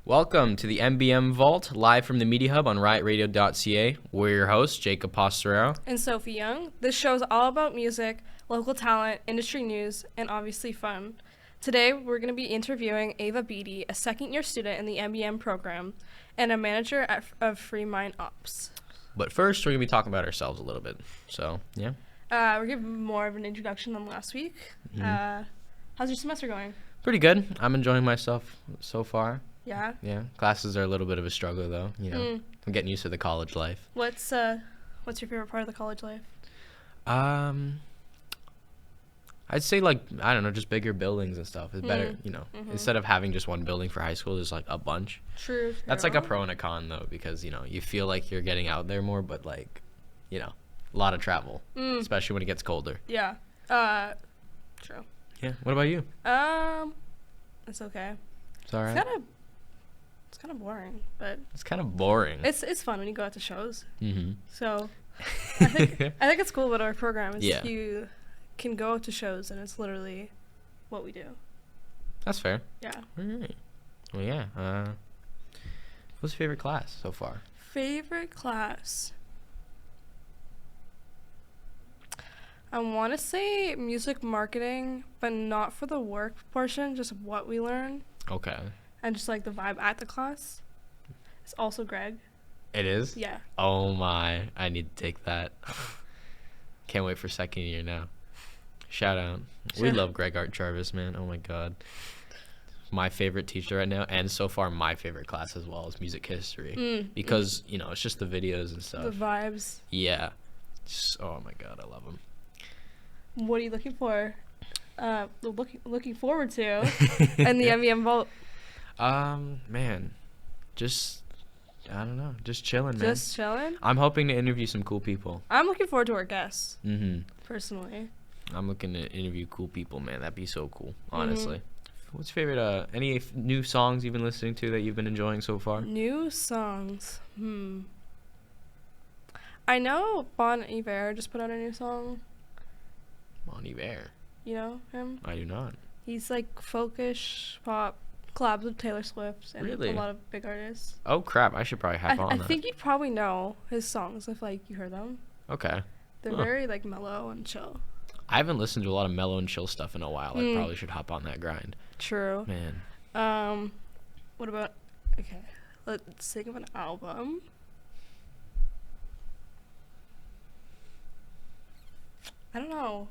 Welcome to the MBM Vault, live from the Media Hub on riotradio.ca. We're your hosts, Jacob Posterero. And Sophie Young. This show is all about music, local talent, industry news, and obviously fun. Today, we're going to be interviewing Ava Beatty, a second-year student in the MBM program, and a manager of Free Mind Ops. But first, we're going to be talking about ourselves a little bit. So, yeah. We're giving more of an introduction than last week. Mm-hmm. How's your semester going? Pretty good. I'm enjoying myself so far. Yeah? Yeah. Classes are a little bit of a struggle, though. You know, I'm getting used to the college life. What's your favorite part of the college life? I'd say, I don't know, just bigger buildings and stuff. It's better, instead of having just one building for high school, there's, a bunch. True. That's, a pro and a con, though, because, you feel like you're getting out there more, but, a lot of travel, especially when it gets colder. Yeah. True. Yeah. What about you? It's okay. It's all right? It's kind of boring, but... It's kind of boring. It's fun when you go out to shows. Mm-hmm. So, I think it's cool about our program is Yeah. you can go to shows and it's literally what we do. That's fair. Yeah. All right. Well, yeah. What's your favorite class so far? Favorite class? I want to say music marketing, but not for the work portion, just what we learn. Okay. And just, the vibe at the class. It's also Greg. It is? Yeah. Oh, my. I need to take that. Can't wait for second year now. Shout out. We love Greg Art Jarvis, man. Oh, my God. My favorite teacher right now, and so far my favorite class as well, is music history. Because, it's just the videos and stuff. The vibes. Yeah. Oh, my God. I love them. What are you looking for? Looking forward to in the MBM Vault? Man, just I don't know, just chilling, man. Just chilling. I'm hoping to interview some cool people. I'm looking forward to our guests. Personally, I'm looking to interview cool people, man. That'd be so cool, honestly. What's your favorite? Any new songs you've been listening to that you've been enjoying so far? New songs. I know Bon Iver just put out a new song. Bon Iver. You know him? I do not. He's folkish pop, collabs with Taylor Swift and Really? a lot of big artists. Oh crap! I should probably have on I that. think you'd probably know his songs if you heard them. Okay. They're very mellow and chill. I haven't listened to a lot of mellow and chill stuff in a while. I probably should hop on that grind. True. Man. What about? Okay, let's think of an album. I don't know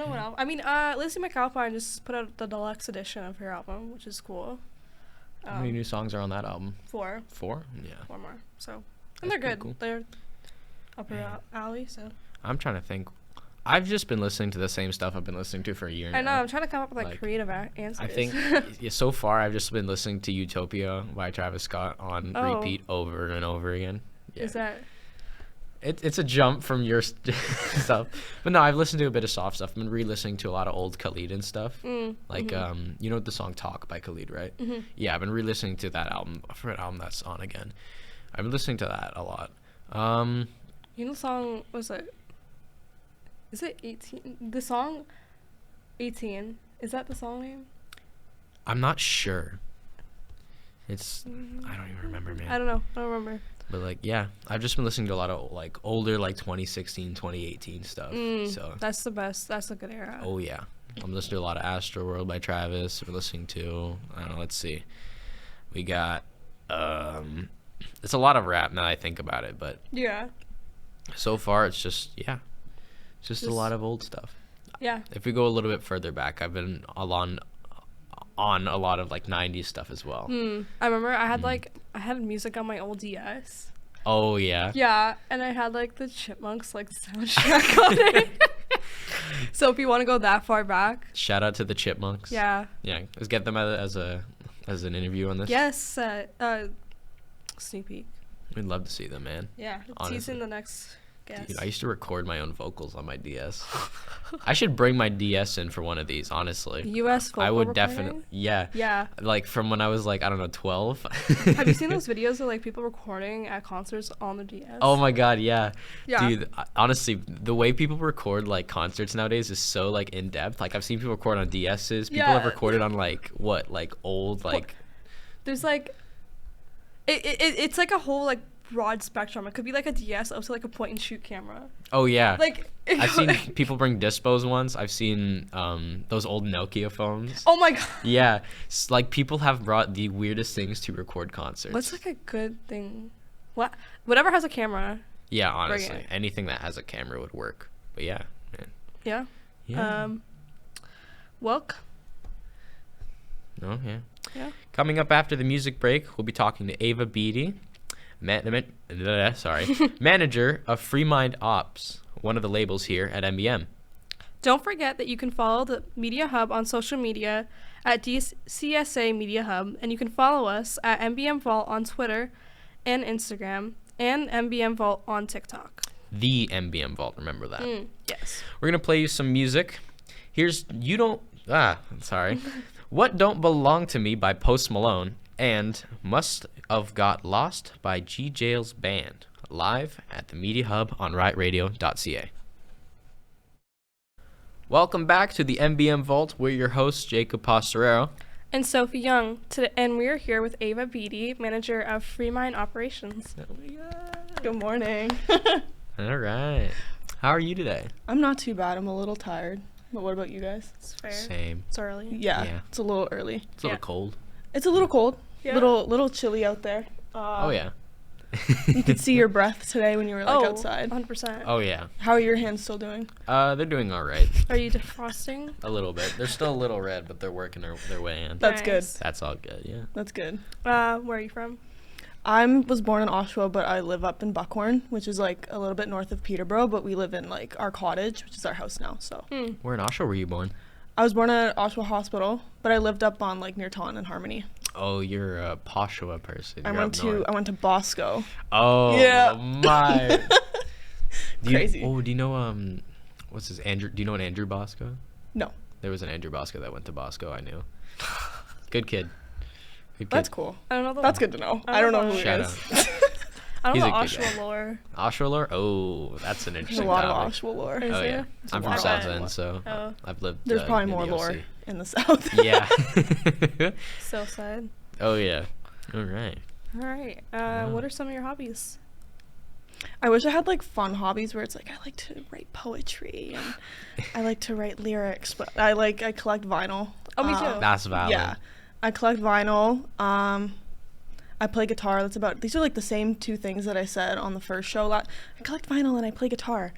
what album. I mean, Lizzie McAlpine just put out the deluxe edition of her album, which is cool. How many new songs are on that album? 4. 4? Yeah. 4 more. So, That's and they're good. cool. They're up her alley. So. I'm trying to think. I've just been listening to the same stuff I've been listening to for a year now. I know. I'm trying to come up with creative answers. I think so far I've just been listening to Utopia by Travis Scott on repeat over and over again. Yeah. Is that? It's a jump from your stuff, but no, I've listened to a bit of soft stuff. I've been re-listening to a lot of old Khalid and stuff. You know the song "Talk" by Khalid, right? Yeah, I've been re-listening to that album. I forget what album that's on again. I've been listening to that a lot. You know the song was it? Is it 18? The song 18. Is that the song name? I'm not sure. It's I don't even remember, man. I don't know. I don't remember. But yeah, I've just been listening to a lot of older 2016, 2018 stuff. So that's the best. That's a good era. Oh yeah, I'm listening to a lot of Astroworld by Travis. We're listening to I don't know. Let's see. We got it's a lot of rap now that I think about it, but yeah. So far it's just a lot of old stuff. Yeah. If we go a little bit further back, I've been on a lot of 90s stuff as well. I remember I had I had music on my old DS. Oh yeah. Yeah, and I had the Chipmunks soundtrack on it. So if you want to go that far back, shout out to the Chipmunks. Yeah. Yeah, let's get them as an interview on this. Yes, sneak peek. We'd love to see them, man. Yeah, teasing the next guest. Dude, I used to record my own vocals on my DS. I should bring my DS in for one of these, honestly. US vocal I would recording? definitely, yeah. Yeah. From when I was I don't know, 12. Have you seen those videos of people recording at concerts on the DS? Oh my God, yeah. Yeah. Dude, honestly, the way people record concerts nowadays is so in depth. I've seen people record on DSs. People have recorded on old There's like, it's like a whole like broad spectrum. It could be like a DS up to like a point and shoot camera. Oh yeah. Like I've seen people bring dispos ones. I've seen those old Nokia phones. Oh my god. Yeah, like people have brought the weirdest things to record concerts. What's like a good thing? Whatever has a camera. Yeah, Bring honestly, it. anything that has a camera would work. But yeah, man. Yeah. Yeah. Welk. Oh yeah. Yeah. Coming up after the music break, we'll be talking to Ava Beatty, manager of Free Mind Ops, one of the labels here at MBM. Don't forget that you can follow the Media Hub on social media at DCSA Media Hub, and you can follow us at MBM Vault on Twitter and Instagram, and MBM Vault on TikTok. The MBM Vault, remember that. Yes. We're going to play you some music. Here's What Don't Belong to Me by Post Malone, and Must Have Got Lost by G Jail's Band, live at the Media Hub on riotradio.ca. Welcome back to the MBM Vault. We're your hosts, Jacob Pastorero. And Sophie Young, and we're here with Ava Beatty, manager of Free Mind Operations. Oh my God. Good morning. All right. How are you today? I'm not too bad. I'm a little tired. But what about you guys? It's fair. Same. It's early. Yeah. It's a little early. It's a little cold. It's a little cold. Yeah. Little chilly out there. Oh, yeah. You could see your breath today when you were outside. 100%. Oh, yeah. How are your hands still doing? They're doing all right. Are you defrosting? A little bit. They're still a little red, but they're working their way in. That's good. Nice. That's all good, yeah. That's good. Where are you from? I was born in Oshawa, but I live up in Buckhorn, which is like a little bit north of Peterborough, but we live in like our cottage, which is our house now. So Where in Oshawa were you born? I was born at Oshawa Hospital, but I lived up on like near Taunton and Harmony. Oh, you're a Poshawa person. I You're went up north. to Bosco. Oh, Yeah. my. Crazy. Do you know, what's his, Andrew? Do you know an Andrew Bosco? No. There was an Andrew Bosco that went to Bosco, I knew. Good kid. Good kid. That's cool. I don't know the That's good to know. I don't know who he Shout is. I don't He's know a good Oshawa guy. lore. Oshawa lore? Oh, that's an There's a interesting lot of topic. Oshawa lore. Is Oh, there? yeah. I'm a from lot. South End, so Oh. I've lived There's probably in more the OC. lore in the South. Yeah. So sad. Oh, yeah. All right. All right. What are some of your hobbies? I wish I had like fun hobbies where it's like I like to write poetry and I like to write lyrics, but I collect vinyl. Oh, me too. That's valid. Yeah, I collect vinyl. I play guitar. These are like the same two things that I said on the first show. I collect vinyl and I play guitar.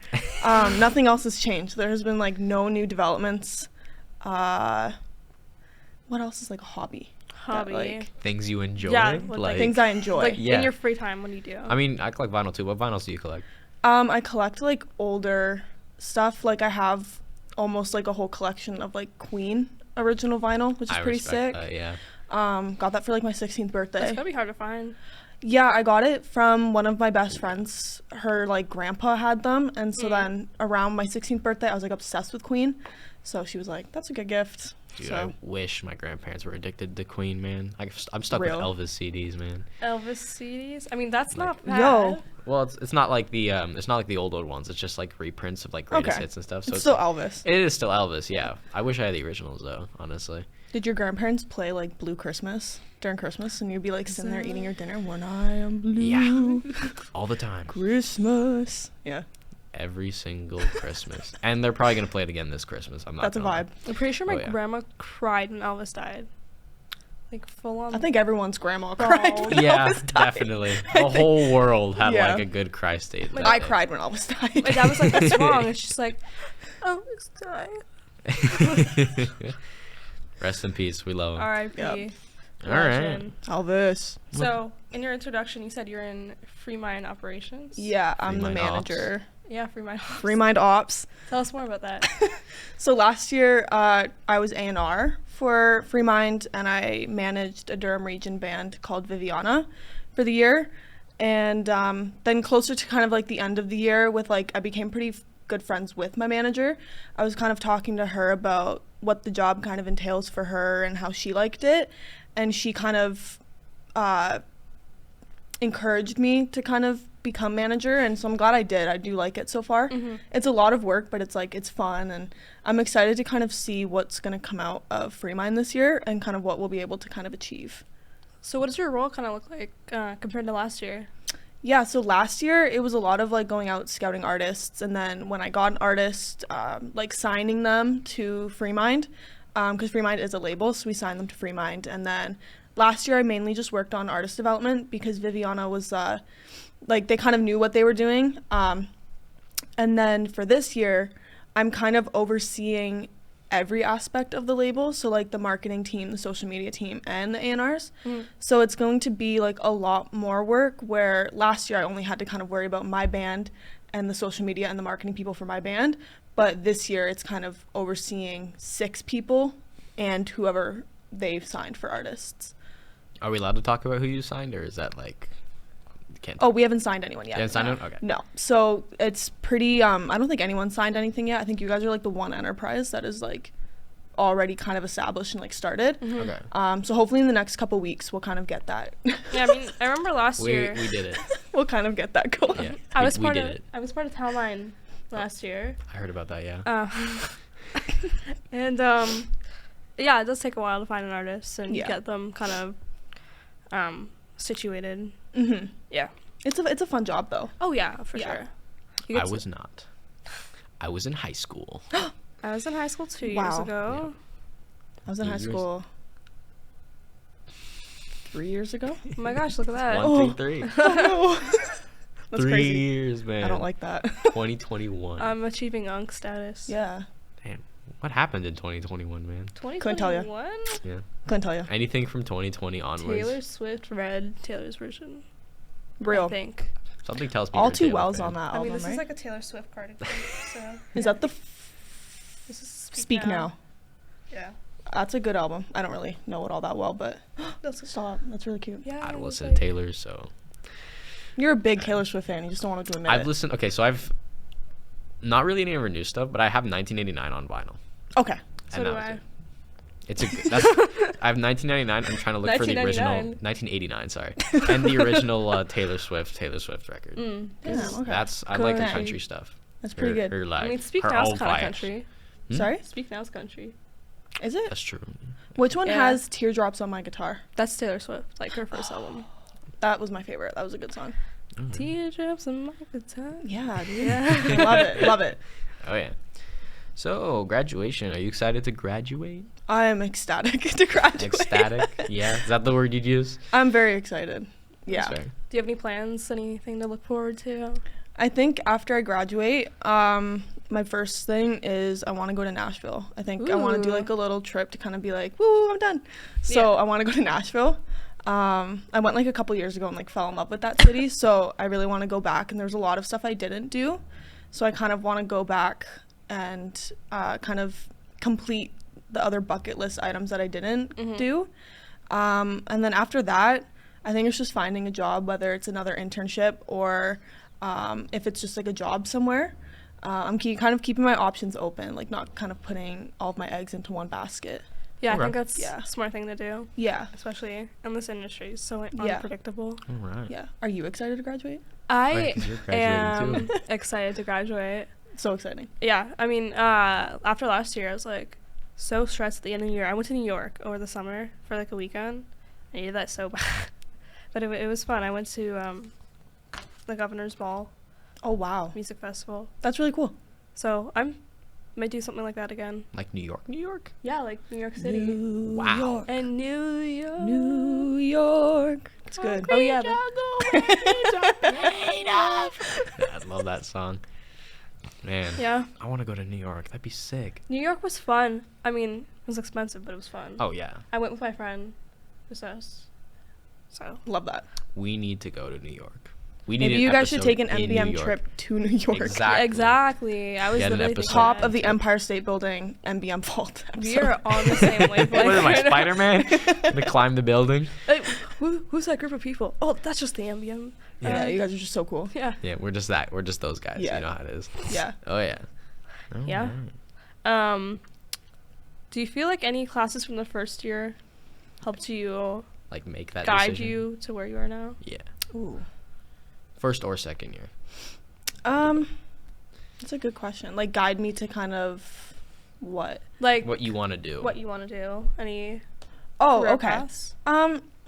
Nothing else has changed. There has been like no new developments. What else is like a hobby? Hobby. Like, Things you enjoy? Yeah, what, like, things I enjoy. Like Yeah. in your free time, what do you do? I mean, I collect vinyl too. What vinyls do you collect? I collect like older stuff. Like I have almost like a whole collection of like Queen original vinyl, which is I pretty respect sick. that, yeah. Got that for like my 16th birthday. That's gonna be hard to find. Yeah, I got it from one of my best friends. Her like grandpa had them, and so then around my 16th birthday, I was like obsessed with Queen. So she was like, "That's a good gift." Dude, so I wish my grandparents were addicted to Queen, man. I'm stuck Real. with Elvis CDs, man. Elvis CDs. I mean, that's not Like- bad. Yo. Well, it's not like the old ones. It's just like reprints of like greatest Okay. hits and stuff. So it's still Elvis. it is still Elvis, yeah. I wish I had the originals though, honestly. Did your grandparents play like Blue Christmas during Christmas, and you'd be like sitting there eating your dinner? When I am blue, Yeah. All the time, Christmas. Yeah, every single Christmas, and they're probably gonna play it again this Christmas. I'm not. that's a gonna lie. vibe. I'm pretty sure my Oh, yeah. grandma cried when Elvis died. Like full on. I think everyone's grandma Bald. cried when Yeah, Elvis died. definitely. The whole world had Yeah. like a good cry state. Like, that I day. cried when Elvis died. my dad was like, "What's wrong?" And she's like, "Elvis died." Rest in peace. We love him. R.I.P. Yep. All right. Legend. Elvis. So, in your introduction, you said you're in Free Mind Operations. Yeah, I'm the Mind manager. Yeah, Free Mind. Free Mind Ops. Tell us more about that. So last year, I was A&R for Free Mind, and I managed a Durham region band called Viviana for the year. And then closer to kind of like the end of the year, with like I became pretty good friends with my manager. I was kind of talking to her about what the job kind of entails for her and how she liked it, and she kind of encouraged me to kind of become manager, and so I'm glad I did. I do like it so far. It's a lot of work, but it's fun, and I'm excited to kind of see what's going to come out of Free Mind this year and kind of what we'll be able to kind of achieve. So what does your role kind of look like compared to last year? Yeah, so last year it was a lot of like going out scouting artists, and then when I got an artist, like signing them to FreeMind, because FreeMind is a label, so we signed them to FreeMind. And then last year I mainly just worked on artist development because Viviana was like they kind of knew what they were doing. And then for this year, I'm kind of overseeing every aspect of the label, so like the marketing team, the social media team, and the A&Rs. So it's going to be like a lot more work, where last year I only had to kind of worry about my band and the social media and the marketing people for my band, but this year it's kind of overseeing 6 people and whoever they've signed for artists. Are we allowed to talk about who you signed, or is that like can't? Oh, we haven't signed anyone yet. You haven't signed anyone? Okay. No. So it's pretty, I don't think anyone signed anything yet. I think you guys are like the one enterprise that is like already kind of established and like started. Okay. So hopefully in the next couple weeks we'll kind of get that. Yeah, I mean, I remember last year. We did it. We'll kind of get that going. Yeah. I was we part did of it. I was part of Townline last year. I heard about that. Yeah. And yeah, it does take a while to find an artist and get them kind of situated. Yeah. It's a fun job though. Oh yeah, for sure. I was not. I was in high school. I was in high school 2 years Wow. ago. I was in high school 3 years ago. Oh my gosh, look at that. 1, 2, 3. Oh no. That's 3 crazy. years, man. I don't like that. 2021. I'm achieving UNC status. Yeah. Damn. What happened in 2021, man? 2021? Couldn't tell ya. Yeah. Couldn't tell you. Anything from 2020 onwards. Taylor Swift read Taylor's version. I Real. think. Something tells me All you're a Too Taylor Well's fan. on that I album, mean, this right? is like a Taylor Swift cardigan. So Is that the this is Speak Now? Yeah. That's a good album. I don't really know it all that well, but That's stop. That's really cute. yeah. I it don't was listen like- to Taylor, so You're a big Taylor Swift fan. You just don't want to admit I've it. listened. Okay, so I've not really any of her new stuff, but I have 1989 on vinyl. Okay. So And do that was I. it. It's a good, that's I have 1999. I'm trying to look for the original 1989. Sorry, and the original Taylor Swift record. Mm. Yeah, okay. That's I like her Cool. country stuff. That's pretty good. Her, like, I mean, Speak her Now's old kind of vibes. country. Hmm? Sorry? Speak Now's country. Is it? That's true. Which one Yeah. has Teardrops on My Guitar? That's Taylor Swift, like her first album. That was my favorite. That was a good song. Mm. Teardrops on my guitar. Yeah, dude. Yeah. Love it. Love it. Oh yeah. So graduation. Are you excited to graduate? I am ecstatic to graduate. Ecstatic. Yeah. Is that the word you'd use? I'm very excited. Yeah. That's fair. Do you have any plans? Anything to look forward to? I think after I graduate, my first thing is I want to go to Nashville. I think I want to do Ooh. like a little trip to kind of be like, woo, I'm done. So I want to go to Nashville. I went like a couple years ago and like fell in love with that city. So I really want to go back, and there's a lot of stuff I didn't do. So I kind of want to go back and kind of complete the other bucket list items that I didn't do. And then after that, I think it's just finding a job, whether it's another internship or if it's just like a job somewhere. I'm kind of keeping my options open, like not kind of putting all of my eggs into one basket. Yeah, Okay. I think that's Yeah. a smart thing to do, Yeah. especially in this industry. It's so Yeah. unpredictable. All right. Yeah. Are you excited to graduate? I Right, 'cause you're graduating am too. excited to graduate. So exciting. Yeah, I mean, after last year, I was like so stressed at the end of the year. I went to New York over the summer for like a weekend. I needed that so bad, but it was fun. I went to the Governor's Ball Oh, wow. Music Festival, That's really cool. so I might do something like that again. Like New York. New York. Yeah, like New York City Wow. York. and New York. New York. It's good. Oh yeah, Yeah, I love that song. Man. yeah. I want to go to New York. That'd be sick. New York was fun. I mean, it was expensive, but it was fun. Oh yeah. I went with my friend. Just us. So Love that. We need to go to New York. We need Maybe an you guys should episode take an in New MBM York. trip to New York. Exactly. exactly. I was Get an literally episode. thinking Top that. of the Empire State Building, MBM Vault. We are on the same wavelength. What am I, right now. Spider-Man? Gonna climb the building? Hey, who's that group of people? Oh, that's just the MBM. Yeah, you guys are just so cool. Yeah. Yeah, we're just that. We're just those guys. Yeah. You know how it is. Yeah. Oh yeah. Yeah. Alright. Do you feel like any classes from the first year helped you Like make that guide decision? you to where you are now? Yeah. Ooh. First or second year. That's a good question. Like, guide me to kind of what? Like What you want to do. what you want to do? Any Oh, career okay. paths?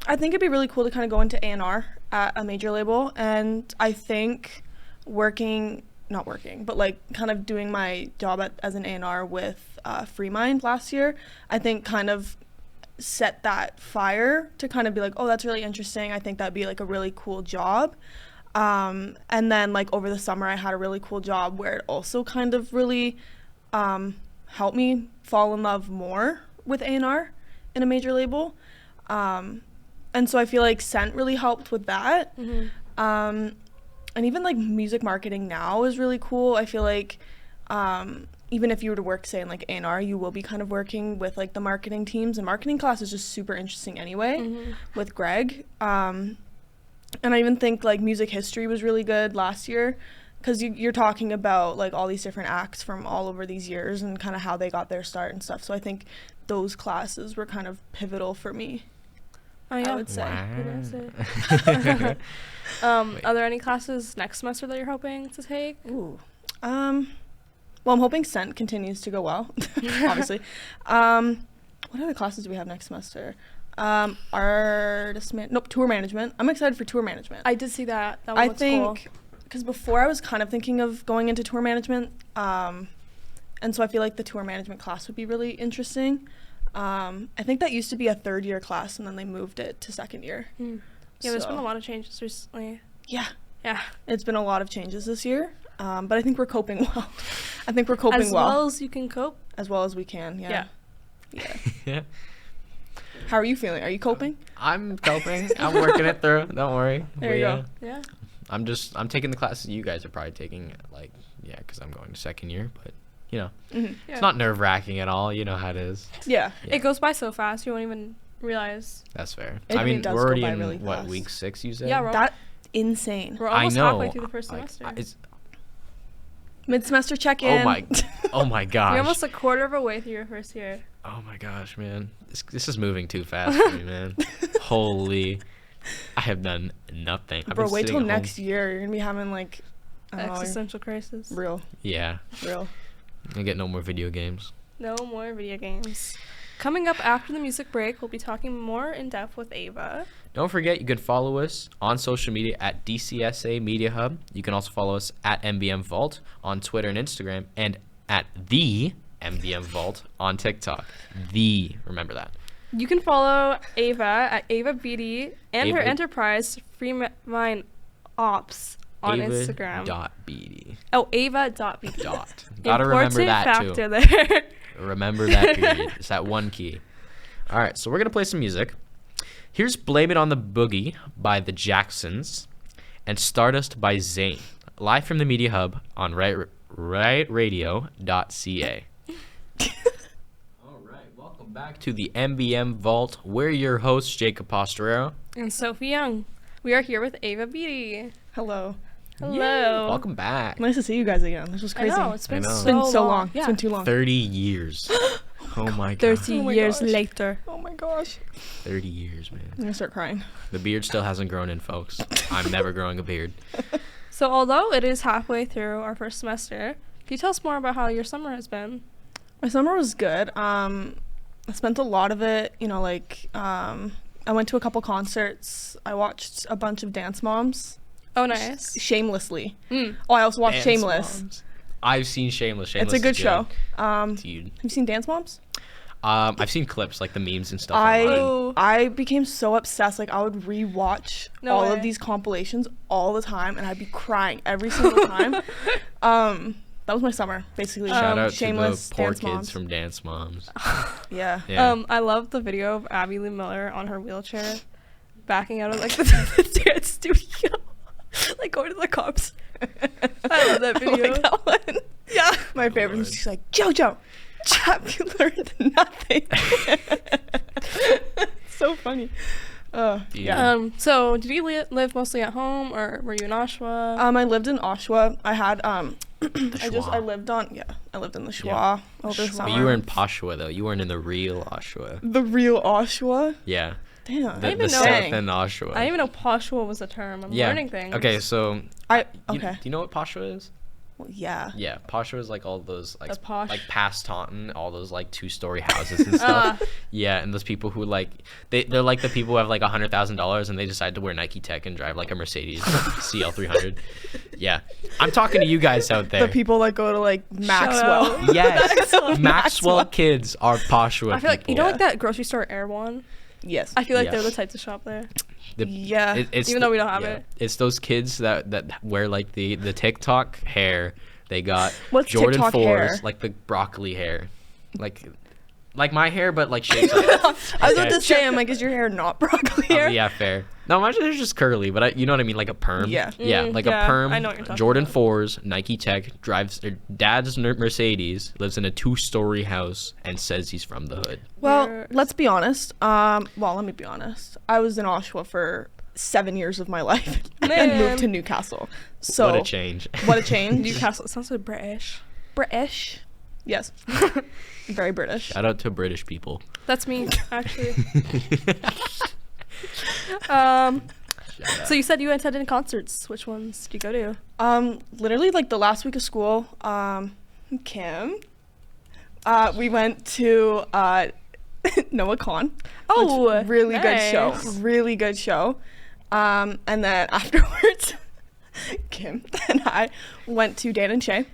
I think it'd be really cool to kind of go into A&R at a major label, and I think not working, but like kind of doing my job as an A&R with Freemind last year, I think kind of set that fire to kind of be like, oh, that's really interesting. I think that'd be like a really cool job. And then like over the summer, I had a really cool job where it also kind of really helped me fall in love more with A&R in a major label. And so I feel like Scent really helped with that. And even like music marketing now is really cool. I feel like even if you were to work, say, in like A&R, you will be kind of working with like the marketing teams. And marketing class is just super interesting anyway with Greg. And I even think like music history was really good last year, because you're talking about like all these different acts from all over these years and kind of how they got their start and stuff. So I think those classes were kind of pivotal for me. Oh, yeah. I would say. Wow. Are there any classes next semester that you're hoping to take? Ooh. Well, I'm hoping Scent continues to go well, obviously. What other classes do we have next semester? Tour management. I'm excited for tour management. I did see that. That one looks cool. Because before I was kind of thinking of going into tour management, and so I feel like the tour management class would be really interesting. I think that used to be a third year class, and then they moved it to second year. Yeah, there's been a lot of changes recently. Yeah. Yeah. It's been a lot of changes this year, but I think we're coping well. I think we're coping as well as you can cope. As well as we can, yeah. Yeah. How are you feeling? Are you coping? I'm coping. I'm working it through. Don't worry. There you go. Yeah. I'm taking the classes you guys are probably taking, like, yeah, because I'm going to second year, but, you know, it's not nerve-wracking at all. You know how it is. Yeah. It goes by so fast, you won't even realize. That's fair. It I mean, does we're already go by in, really what, fast. week 6, you said? Yeah, That's insane. We're almost I know. halfway through the first Like, semester. it's, Mid-semester check-in. oh my gosh. You're almost a quarter of a way through your first year. Oh my gosh, man. This is moving too fast for me, man. Holy. I have done nothing. I've Bro, been wait sitting till at next home. year. You're going to be having, like, Existential crisis. real. Yeah. I get no more video games. No more video games. Coming up after the music break, we'll be talking more in depth with Ava. Don't forget, you can follow us on social media at DCSA Media Hub. You can also follow us at MBM Vault on Twitter and Instagram, and at the MBM Vault on TikTok. Remember that. You can follow Ava at Ava Beatty and her Ava- enterprise Freemind Ops on Instagram. Ava.Beatty. Oh, Ava.Beatty. Dot. Gotta remember that factor too. there. Remember that period. It's that one key. All right, so we're going to play some music. Here's Blame It on the Boogie by the Jacksons and Stardust by Zayn, live from the Media Hub on riotradio.ca. All right, welcome back to the MBM Vault. We're your hosts, Jacob Posterero. And Sophie Young. We are here with Ava Beatty. Hello. Hello. Yay, welcome back. Nice to see you guys again. This was crazy. I know, it's been, I know. It's been so long. Yeah. It's been too long. 30 years. Oh my god. 30 Oh my years gosh. later. Oh my gosh. 30 years, man. I'm going to start crying. The beard still hasn't grown in, folks. I'm never growing a beard. So although it is halfway through our first semester, can you tell us more about how your summer has been? My summer was good. I spent a lot of it, I went to a couple concerts. I watched a bunch of Dance Moms. Oh, nice. Shamelessly. Mm. Oh, I also watched Dance Shameless. Moms. I've seen Shameless. It's a good show. Dude. Have you seen Dance Moms? I've seen clips, like the memes and stuff online. I became so obsessed. Like, I would rewatch all way. of these compilations all the time, and I'd be crying every single time. That was my summer, basically. Shout out Shameless, to the poor Dance kids Moms. from Dance Moms. Yeah. Yeah. I love the video of Abby Lee Miller on her wheelchair backing out of like the dance studio, like going to the cops. I love that video. Like that one. Yeah. My favorite Lord. was just like, JoJo, Chap, you learned nothing. So funny. Yeah. So did you live mostly at home, or were you in Oshawa? I lived in Oshawa. I had I Schwa. lived in the Schwa Yeah. over the Schwa. summer. But you were in Poshua, though. You weren't in the real Oshawa. the real Oshawa. Yeah. Damn. I The didn't even know. South Dang. End Oshawa. I didn't even know Poshua was a term. I'm Yeah. learning things. Okay, so Okay. do you know what Poshua is? Well, yeah. Yeah, Posh was like all those like The posh. like past Taunton, all those like 2-story houses and stuff. Yeah, and those people who like they're like the people who have like $100,000 and they decide to wear Nike Tech and drive like a Mercedes CL300. Yeah, I'm talking to you guys out there. The people that go to like Maxwell. out. Yes, Maxwell kids are Poshua I feel like, you people. know, like that grocery store Erewhon? Yes. I feel like Yeah. they're the types of shop there. Yeah. Even though we don't have it. It's those kids that wear like the TikTok hair. They got What's Jordan TikTok 4s, hair? like the broccoli hair, like my hair, but like shaped. Like, I was about to say, I'm like, is your hair not broccoli hair? yeah, fair. No, my hair's just curly, but you know what I mean, like a perm. Yeah. Yeah, Mm, like yeah, a perm. I know what you're talking Jordan about. 4s, Nike Tech, drives their dad's Mercedes, lives in a 2-story house, and says he's from the hood. Well, Where- let's be honest. Let me be honest. I was in Oshawa for 7 years of my life and Man. moved to Newcastle. So What a change. What a change. Newcastle, it sounds so British. British. Yes. Very British. Shout out to British people. That's me, actually. Shout out. So you said you attended concerts. Which ones did you go to? Literally like the last week of school, Kim, we went to Noah Con. Oh, which really good show. nice. Really good show. And then afterwards, Kim and I went to Dan and Shay,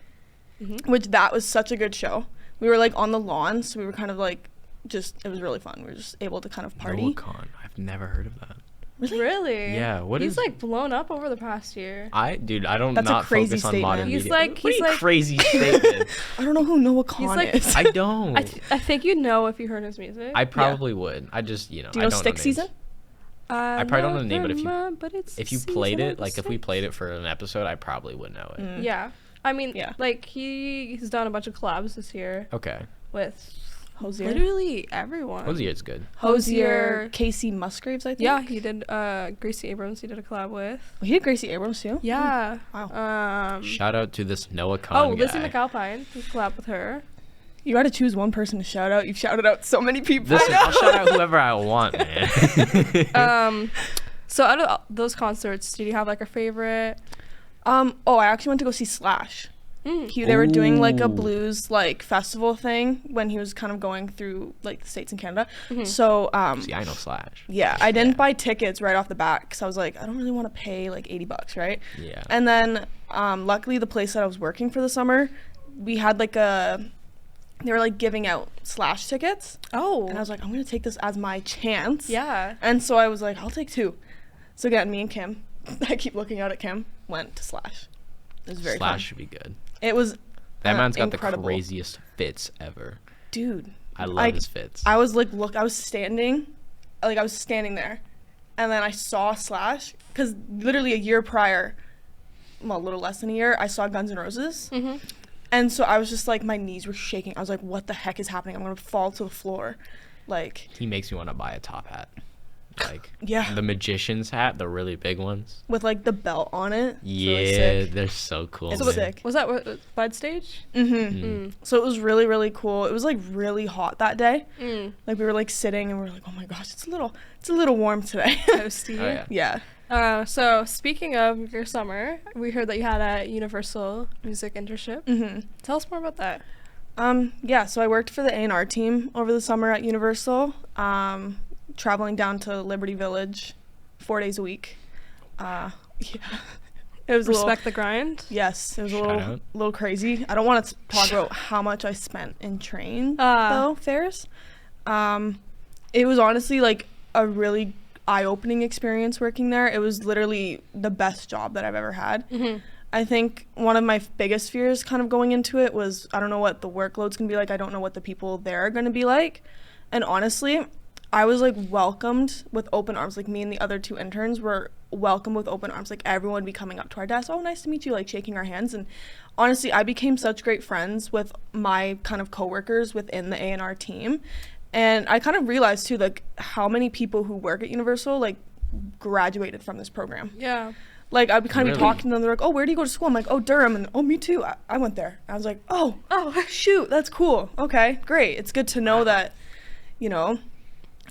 which that was such a good show. We were like on the lawn, so we were kind of like it was really fun. We were just able to kind of party. NoahCon. I've never heard of that. Really? Yeah, what He's is- like blown up over the past year. I don't That's a not crazy focus on modern statement. He's media. like- What do you he's like- crazy statement. I don't know who Noah Con like- is. I don't. I think you'd know if you heard his music. I probably would. I just Do you I know don't Stick names. Season? I probably don't know the name, but it's if you season played of it, the like if we six. played it for an episode, I probably would know it. Yeah. I mean, Yeah. like he's done a bunch of collabs this year Okay. with Hosier. literally everyone. Hosier's good. Hosier. Casey Musgraves, I think. Yeah, he did Gracie Abrams he did a collab with. He did Gracie Abrams too. Yeah. Wow. Shout out to this Noah Con guy. Lizzie McAlpine. He collabed with her. You got to choose one person to shout out. You've shouted out so many people. Listen, I'll shout out whoever I want, man. So out of those concerts, did you have like a favorite? I actually went to go see Slash. They were doing like a Ooh. blues like festival thing when he was kind of going through like the States and Canada. So See, I know Slash. yeah, I didn't buy tickets right off the bat because I was like, I don't really want to pay like $80, right? Yeah. And then luckily the place that I was working for the summer, we had like they were like giving out Slash tickets. Oh. And I was like, I'm going to take this as my chance. Yeah. And so I was like, I'll take 2. So again, me and Kim, I keep looking out at Kim, went to Slash. It was very Slash fun. should be good. It was That man's got incredible. the craziest fits ever. Dude. I love his fits. I was like, I was standing there, and then I saw Slash, because literally a year prior, well, a little less than a year, I saw Guns N' Roses. And so I was just like, my knees were shaking. I was like, what the heck is happening? I'm going to fall to the floor. Like, He makes me want to buy a top hat. Like yeah, the magician's hat, the really big ones. with like the belt on it. It's Yeah, really sick. they're so cool. It's man. sick. Was that Bud stage? So it was really, really cool. It was like really hot that day. Mm. Like we were like sitting and we were like, oh my gosh, it's a little warm today. Toasty. Oh, yeah. Yeah. So speaking of your summer, we heard that you had a Universal music internship. Tell us more about that. Yeah, so I worked for the A&R team over the summer at Universal, traveling down to Liberty Village 4 days a week. Yeah. It was Respect the grind. Yes, it was Shout a out. little crazy. I don't want to talk about how much I spent in train, fares. It was honestly like a really eye-opening experience working there. It was literally the best job that I've ever had. I think one of my biggest fears kind of going into it was I don't know what the workload's gonna be like. I don't know what the people there are gonna be like. And honestly, I was like welcomed with open arms. Like me and the other 2 interns were welcomed with open arms. Like everyone would be coming up to our desk, oh, nice to meet you, like shaking our hands. And honestly, I became such great friends with my kind of coworkers within the A&R team. And I kind of realized too, like how many people who work at Universal like graduated from this program. Yeah. Like I'd be kind of Really? talking to them. They're like, "Oh, where do you go to school?" I'm like, "Oh, Durham." And oh, me too. I went there. I was like, "Oh, shoot, that's cool. Okay, great. It's good to know that, you know."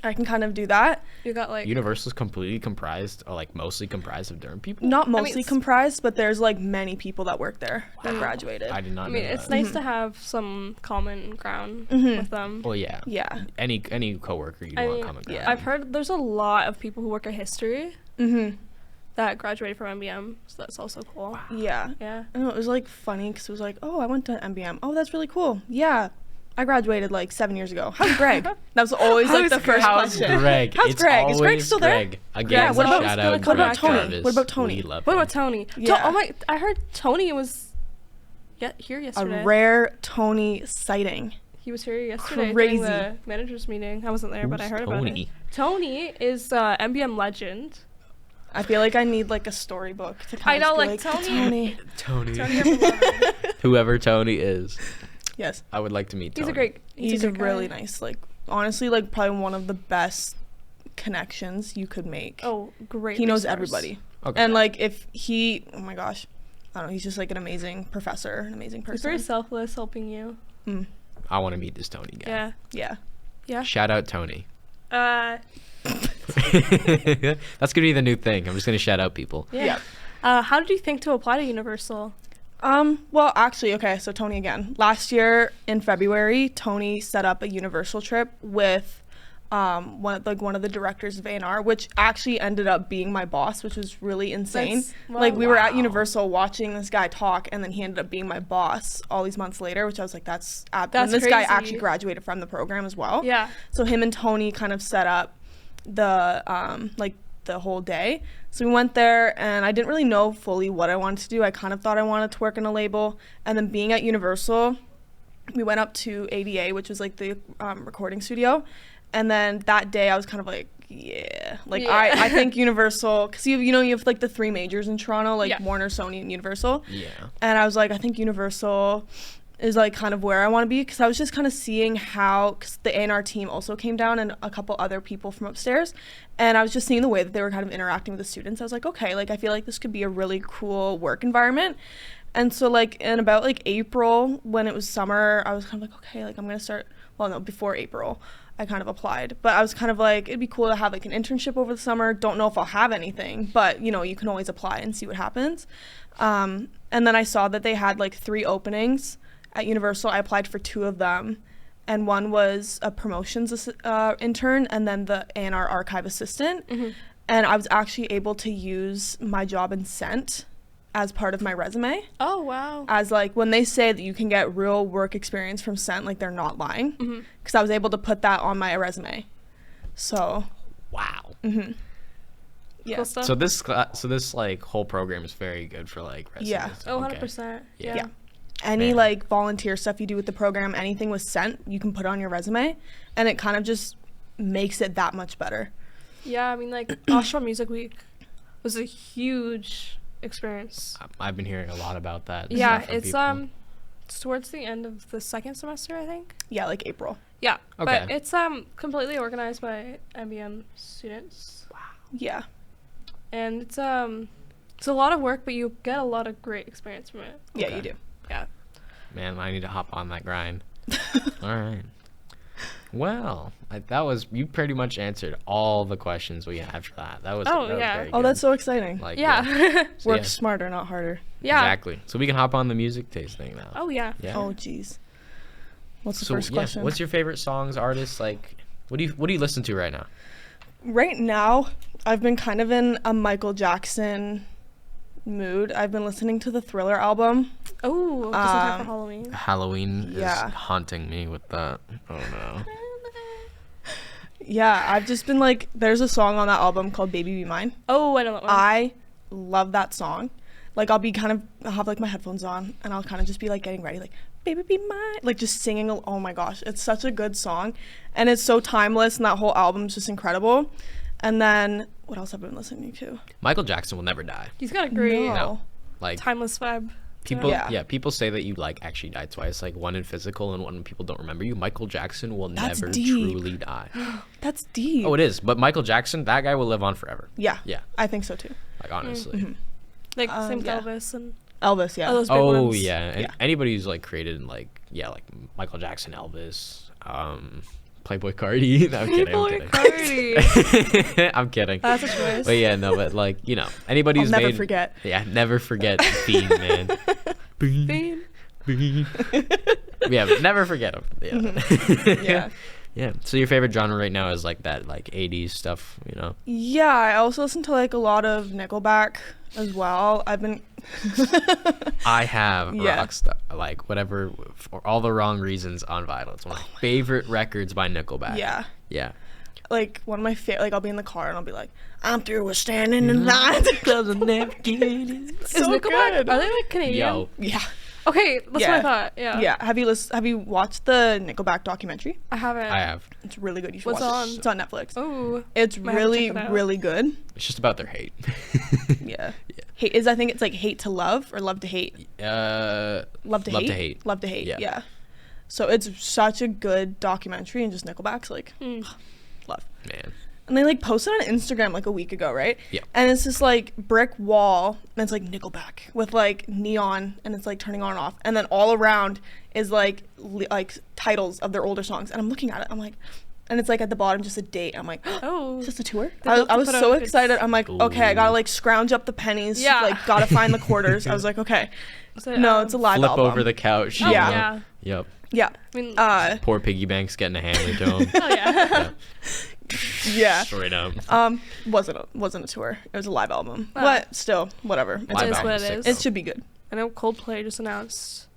I can kind of do that. You got like Universal's completely comprised, or like mostly comprised of Durham people. Not mean, mostly it's- comprised, but there's like many people that work there that graduated. I did not I know mean, that. it's nice to have some common ground Mhm. with them. Well, yeah. Yeah. Any coworker you I want mean, common yeah. ground. I've heard there's a lot of people who work at history Mhm. that graduated from MBM, so that's also cool. Yeah. Yeah. I know, it was like funny because it was like, oh, I went to MBM. Oh, that's really cool. Yeah. I graduated like 7 years ago. How's Greg? That was always like How's the first How's question. Greg? How's It's Greg? Is Greg always still there? Greg. Again, Yeah, what about- shout what out about Greg Tony? Jarvis. What about Tony? We love What him. about Tony? Yeah. Oh my! I heard Tony was here A yesterday. rare Tony sighting. He was here yesterday Crazy. during the managers meeting. I wasn't there, but I Who's heard about Tony? it. Tony is MBM legend. I feel like I need like a storybook to I kind know, of like, be Tony- Tony. Tony Ever Whoever Tony is, Yes. I would like to meet Tony. He's a great. He's a great really guy. nice, like, honestly, like, probably one of the best connections you could make. Oh, great. He knows resource. everybody. Okay. And, like, if he, oh my gosh, I don't know, he's just, like, an amazing professor, an amazing He's person. very selfless, helping you. Mm, I want to meet this Tony guy. Yeah. yeah. Yeah. Shout out Tony. Uh. That's gonna be the new thing. I'm just gonna shout out people. Yeah. Yep. How did you think to apply to Universal? Well, actually, okay, so Tony again. Last year in February, Tony set up a Universal trip with one of the directors of A&R, which actually ended up being my boss, which was really insane. Like, we were at Wow. Universal watching this guy talk, and then he ended up being my boss all these months later, which I was like, that's and That's this guy crazy. actually graduated from the program as well. Yeah. So him and Tony kind of set up the the whole day. So we went there, and I didn't really know fully what I wanted to do. I kind of thought I wanted to work in a label, and then being at Universal, we went up to ADA, which was like the recording studio, and then that day I was kind of like, yeah, like Yeah. I think Universal, because you have like the three majors in Toronto, like Yeah. Warner, Sony, and Universal. Yeah. And I was like, I think Universal is like kind of where I want to be, because I was just kind of seeing how, because the A&R team also came down and a couple other people from upstairs, and I was just seeing the way that they were kind of interacting with the students. I was like, okay, like I feel like this could be a really cool work environment. And so like in about like April, when it was summer, I was kind of like, okay, like I'm gonna start, well no, before April I kind of applied, but I was kind of like, it'd be cool to have like an internship over the summer. Don't know if I'll have anything, but you can always apply and see what happens. And then I saw that they had like 3 openings at Universal. I applied for 2 of them, and one was a promotions intern, and then the A&R archive assistant. Mm-hmm. And I was actually able to use my job in Scent as part of my resume. Oh wow. As like when they say that you can get real work experience from Scent, like they're not lying, Mm-hmm. because I was able to put that on my resume. So Wow. yeah. Cool stuff. So this like whole program is very good for like resumes. Yeah. Oh, Okay. 100%. Yeah. Yeah. Any Man. like volunteer stuff you do with the program, anything with Scent, you can put on your resume, and it kind of just makes it that much better. Yeah, I mean, like, Oshawa Music Week was a huge experience. I've been hearing a lot about that. Yeah, stuff from it's people. it's towards the end of the second semester, I think. Yeah, like April. Yeah, but Okay. it's completely organized by MBM students, Yeah. and it's a lot of work, but you get a lot of great experience from it. Yeah, Okay. you do. Yeah. Man, I need to hop on that grind. All right. Well, you pretty much answered all the questions we had for that. That was Oh, that was yeah. very Oh, good. that's so exciting. like Yeah. So, Work yeah, smarter, not harder. Yeah. exactly. So we can hop on the music tasting now. Oh yeah. Yeah. Oh, jeez. What's the So first yeah, question? what's your favorite songs, artists? Like, what do you listen to right now? Right now, I've been kind of in a Michael Jackson mood. I've been listening to the Thriller album. Oh, just in time for Um, Halloween. Halloween Yeah. is haunting me with that. Oh no. Yeah, I've just been like, there's a song on that album called Baby Be Mine. Oh, I know that one. I love that song. Like, I'll have like my headphones on, and I'll kind of just be like getting ready, like, Baby Be Mine, like just singing. Oh my gosh, it's such a good song, and it's so timeless, and that whole album's just incredible. And then, what else have I been listening to? Michael Jackson will never die. He's got a great No. Like timeless vibe. people, Yeah. people say that you like actually died twice, like one in physical and one when people don't remember you. Michael Jackson will That's never deep. truly die. That's deep. Oh, it is. But Michael Jackson, that guy will live on forever. Yeah, Yeah, I think so too. like honestly. Like same with yeah. Elvis and Elvis, yeah. all those big Oh ones. yeah, and Yeah. anybody who's like created like Michael Jackson, Elvis, Playboy Cardi. No, I'm kidding. Playboy I'm Cardi. kidding. I'm kidding. That's a choice. But yeah, no, but like, you know, anybody I'll who's never made. forget. Yeah, never forget Bean, man. Bean. Bean. Bean. Yeah, never forget him. Yeah. Yeah. Yeah. So your favorite genre right now is like that, like 80s stuff, you know? Yeah, I also listen to like a lot of Nickelback as well. I've been I have Yeah. rock stuff, like whatever, for all the wrong reasons on vinyl. It's one of my favorite records by Nickelback. yeah. Yeah. Like one of my favorite, like I'll be in the car and I'll be like, I'm through with standing in line. Is Nickelback? good. Are they like Canadian? Yo. Yeah. Okay, that's what I Yeah. thought. Yeah. Yeah. Have you watched the Nickelback documentary? I haven't. I have. It's really good. You should What's watch on? it. It's on Netflix. Oh. It's Might have to really, check it out. really good. It's just about their hate. Yeah. Hate is I think it's like hate to love or love to hate. Love to Love hate. to hate. Love to hate. Yeah. Yeah. So it's such a good documentary and just Nickelback's like love. Man. And they like posted on Instagram like a week ago, right? Yeah. And it's this like brick wall and it's like Nickelback with like neon and it's like turning on and off. And then all around is like like titles of their older songs. And I'm looking at it, I'm like, and it's like at the bottom just a date. I'm like, Oh. is this a tour? They I love to was put so out- excited. I'm like, okay, I gotta Ooh. like scrounge up the pennies. Yeah. Like gotta find the quarters. I was like, okay. So, No, it's a live Flip album. over the couch. Oh, you Yeah. know? yeah. Yep. Yeah. I mean, Poor piggy bank's getting a hammer to him. oh yeah. Yeah. Straight up. Wasn't a tour. It was a live album. Oh. But still, whatever. It's Live is album's what it sick, is. though. It should be good. I know Coldplay just announced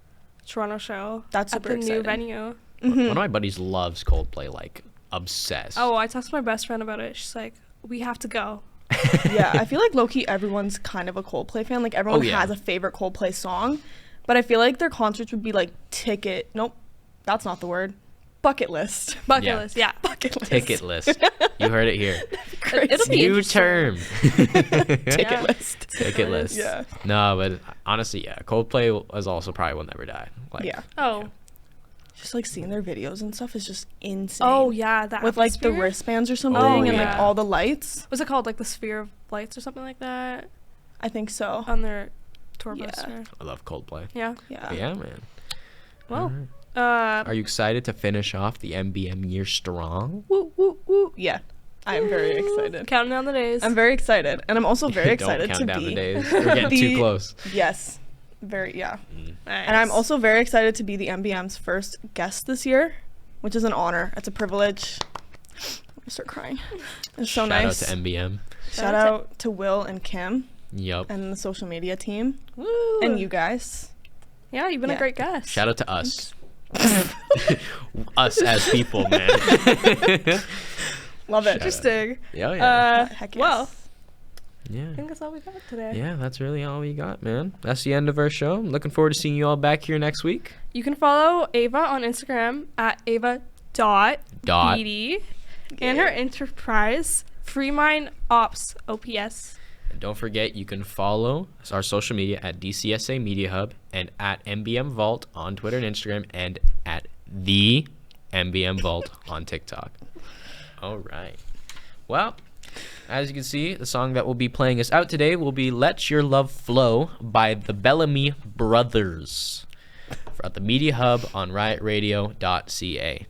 Toronto show That's at super the new exciting. venue. One of my buddies loves Coldplay, like obsessed. Oh, I talked to my best friend about it. She's like, we have to go. Yeah, I feel like low-key everyone's kind of a Coldplay fan. Like everyone Oh, yeah. has a favorite Coldplay song. But I feel like their concerts would be like nope, that's not the word. Bucket list. Bucket Yeah. list, yeah. Bucket list. Ticket list. You heard it here. It'll be New interesting. term. Ticket Yeah. list. Ticket list. Yeah. No, but honestly, yeah, Coldplay was also probably will never die. Like, Yeah. Oh. Just like seeing their videos and stuff is just insane. Oh, yeah. That With like the atmosphere? wristbands or something Oh, and like yeah. all the lights. What's it called? Like the Sphere of Lights or something like that I think so. on their tour Yeah. poster. I love Coldplay. Yeah. Yeah. But yeah, man. Well, Alright. Are you excited to finish off the MBM year strong? Woo, woo, woo. Yeah. I'm very excited. counting down the days. I'm very excited. And I'm also very excited Don't to count down be the days. We're getting the- too close. Yes. Very yeah. Nice. And I'm also very excited to be the MBM's first guest this year, which is an honor. It's a privilege. I'm gonna start crying. It's so Shout nice. out to MBM. Shout out to Will and Kim Yup. and the social media team Woo. and you guys. Yeah, you've been a Yeah. great guest. Shout out to us. Us as people, man. Love Shout it. out. Interesting. Yeah, yeah. Heck yes. Well, Yeah. I think that's all we got today. Yeah, that's really all we got, man. That's the end of our show. I'm looking forward to seeing you all back here next week. You can follow Ava on Instagram at ava.beatty and her enterprise, Freemind Ops, OPS. And don't forget, you can follow our social media at DCSA Media Hub and at MBM Vault on Twitter and Instagram and at the MBM Vault on TikTok. All right. Well, as you can see, the song that will be playing us out today will be Let Your Love Flow by the Bellamy Brothers at the Media Hub on riotradio.ca.